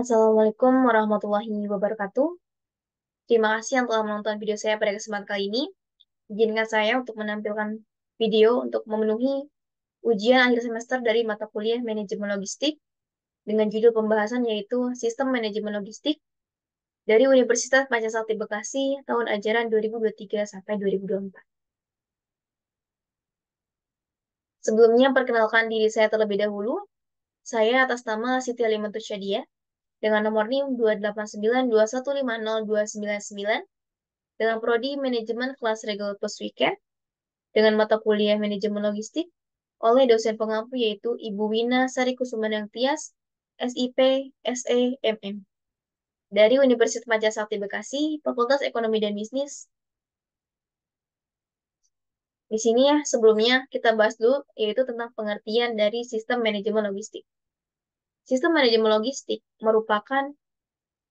Assalamualaikum warahmatullahi wabarakatuh. Terima kasih yang telah menonton video saya pada kesempatan kali ini. Izinkan saya untuk menampilkan video untuk memenuhi ujian akhir semester dari mata kuliah Manajemen Logistik dengan judul pembahasan yaitu Sistem Manajemen Logistik dari Universitas Pancasila Bekasi tahun ajaran 2023 sampai 2024. Sebelumnya, perkenalkan diri saya terlebih dahulu. Saya atas nama Siti Alimantus Syadia dengan nomor NIM 28921502999 dengan prodi Manajemen kelas regular plus weekend dengan mata kuliah Manajemen Logistik oleh dosen pengampu yaitu Ibu Wina Sari Kusumandang Tias, SIP, SE, MM dari Universitas Pancasila Bekasi, Fakultas Ekonomi dan Bisnis. Di sini ya, sebelumnya kita bahas dulu yaitu tentang pengertian dari sistem manajemen logistik. Sistem manajemen logistik merupakan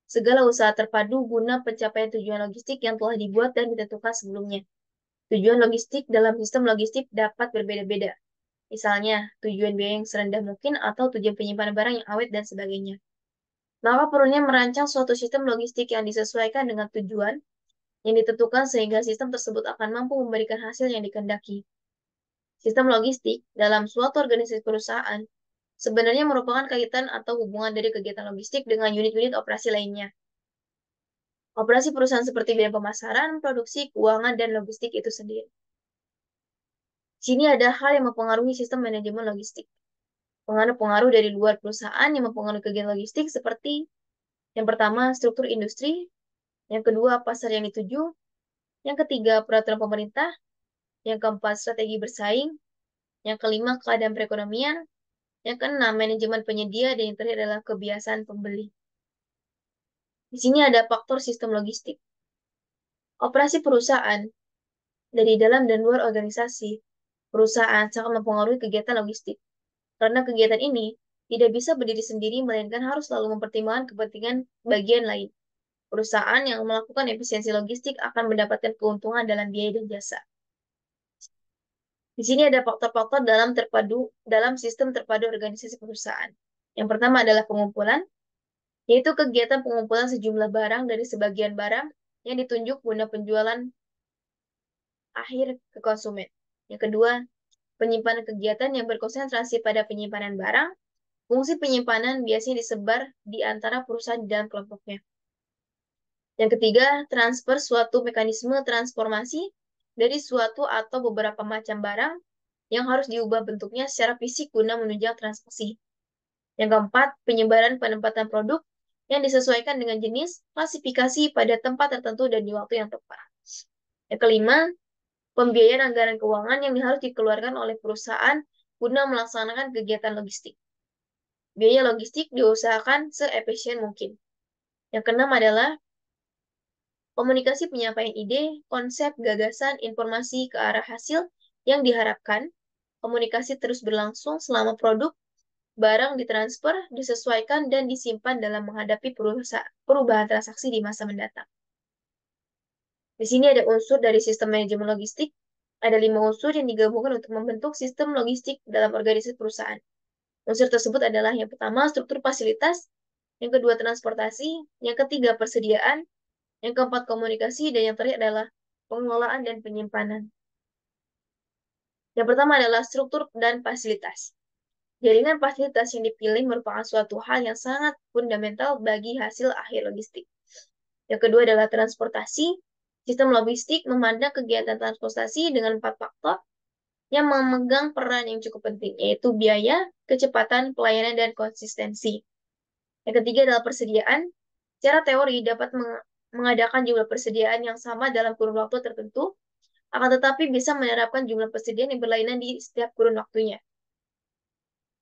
segala usaha terpadu guna pencapaian tujuan logistik yang telah dibuat dan ditentukan sebelumnya. Tujuan logistik dalam sistem logistik dapat berbeda-beda. Misalnya, tujuan biaya yang serendah mungkin atau tujuan penyimpanan barang yang awet dan sebagainya. Maka perlunya merancang suatu sistem logistik yang disesuaikan dengan tujuan yang ditentukan sehingga sistem tersebut akan mampu memberikan hasil yang dikehendaki. Sistem logistik dalam suatu organisasi perusahaan sebenarnya merupakan kaitan atau hubungan dari kegiatan logistik dengan unit-unit operasi lainnya. Operasi perusahaan seperti bidang pemasaran, produksi, keuangan, dan logistik itu sendiri. Di sini ada hal yang mempengaruhi sistem manajemen logistik. Pengaruh-pengaruh dari luar perusahaan yang mempengaruhi kegiatan logistik seperti yang pertama, struktur industri, yang kedua, pasar yang dituju, yang ketiga, peraturan pemerintah, yang keempat, strategi bersaing, yang kelima, keadaan perekonomian, yang keenam, manajemen penyedia, dan yang terakhir adalah kebiasaan pembeli. Di sini ada faktor sistem logistik. Operasi perusahaan dari dalam dan luar organisasi, perusahaan sangat mempengaruhi kegiatan logistik. Karena kegiatan ini tidak bisa berdiri sendiri, melainkan harus selalu mempertimbangkan kepentingan bagian lain. Perusahaan yang melakukan efisiensi logistik akan mendapatkan keuntungan dalam biaya dan jasa. Di sini ada faktor-faktor dalam sistem terpadu organisasi perusahaan. Yang pertama adalah pengumpulan, yaitu kegiatan pengumpulan sejumlah barang dari sebagian barang yang ditunjuk guna penjualan akhir ke konsumen. Yang kedua, penyimpanan kegiatan yang berkonsentrasi pada penyimpanan barang. Fungsi penyimpanan biasanya disebar di antara perusahaan dan kelompoknya. Yang ketiga, transfer suatu mekanisme transformasi dari suatu atau beberapa macam barang yang harus diubah bentuknya secara fisik guna menunjang transaksi. Yang keempat, penyebaran penempatan produk yang disesuaikan dengan jenis, klasifikasi pada tempat tertentu dan di waktu yang tepat. Yang kelima, pembiayaan anggaran keuangan yang harus dikeluarkan oleh perusahaan guna melaksanakan kegiatan logistik. Biaya logistik diusahakan seefisien mungkin. Yang keenam adalah komunikasi penyampaian ide, konsep, gagasan, informasi ke arah hasil yang diharapkan. Komunikasi terus berlangsung selama produk, barang ditransfer, disesuaikan, dan disimpan dalam menghadapi perubahan transaksi di masa mendatang. Di sini ada unsur dari sistem manajemen logistik. Ada 5 unsur yang digabungkan untuk membentuk sistem logistik dalam organisasi perusahaan. Unsur tersebut adalah yang pertama, struktur fasilitas, yang kedua, transportasi, yang ketiga, persediaan, yang keempat, komunikasi, dan yang terakhir adalah pengelolaan dan penyimpanan. Yang pertama adalah struktur dan fasilitas. Jaringan fasilitas yang dipilih merupakan suatu hal yang sangat fundamental bagi hasil akhir logistik. Yang kedua adalah transportasi. Sistem logistik memandang kegiatan transportasi dengan 4 faktor yang memegang peran yang cukup penting, yaitu biaya, kecepatan, pelayanan, dan konsistensi. Yang ketiga adalah persediaan. Secara teori dapat mengadakan jumlah persediaan yang sama dalam kurun waktu tertentu, akan tetapi bisa menerapkan jumlah persediaan yang berlainan di setiap kurun waktunya.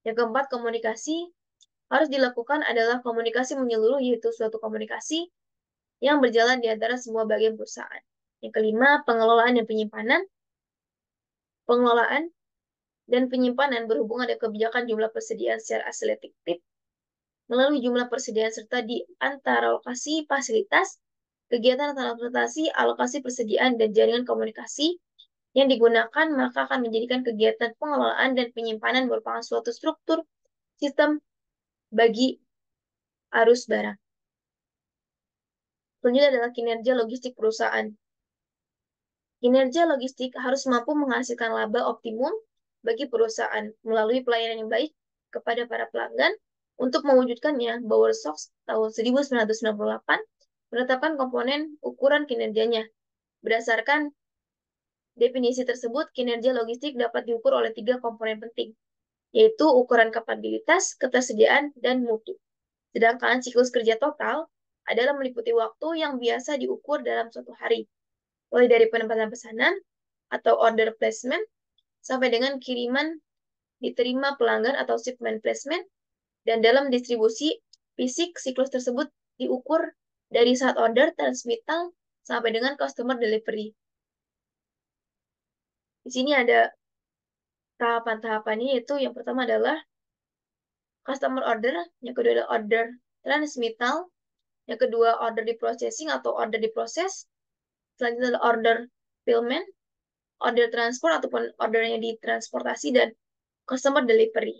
Yang keempat, komunikasi. Harus dilakukan adalah komunikasi menyeluruh, yaitu suatu komunikasi yang berjalan di antara semua bagian perusahaan. Yang kelima, pengelolaan dan penyimpanan. Pengelolaan dan penyimpanan berhubungan dengan kebijakan jumlah persediaan secara selektif melalui jumlah persediaan serta di antara lokasi fasilitas, kegiatan transportasi, alokasi persediaan, dan jaringan komunikasi yang digunakan, maka akan menjadikan kegiatan pengelolaan dan penyimpanan merupakan suatu struktur sistem bagi arus barang. Selanjutnya adalah kinerja logistik perusahaan. Kinerja logistik harus mampu menghasilkan laba optimum bagi perusahaan melalui pelayanan yang baik kepada para pelanggan. Untuk mewujudkannya, Bauer Sox tahun 1998 menetapkan komponen ukuran kinerjanya. Berdasarkan definisi tersebut, kinerja logistik dapat diukur oleh 3 komponen penting, yaitu ukuran kapabilitas, ketersediaan, dan mutu. Sedangkan siklus kerja total adalah meliputi waktu yang biasa diukur dalam suatu hari, mulai dari penempatan pesanan atau order placement sampai dengan kiriman diterima pelanggan atau shipment placement, dan dalam distribusi fisik siklus tersebut diukur dari saat order transmittal sampai dengan customer delivery. Di sini ada tahapan-tahapannya, yaitu yang pertama adalah customer order, yang kedua adalah order transmittal, yang kedua order di processing atau order diproses, selanjutnya adalah order fulfillment, order transport ataupun order yang ditransportasi, dan customer delivery.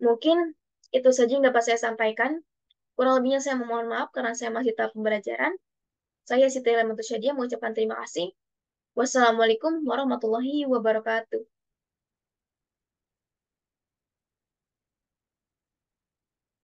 Mungkin itu saja yang dapat saya sampaikan. Kurang lebihnya saya memohon maaf karena saya masih tahap pembelajaran. Saya Siti Lematus Syadia mengucapkan terima kasih. Wassalamualaikum warahmatullahi wabarakatuh.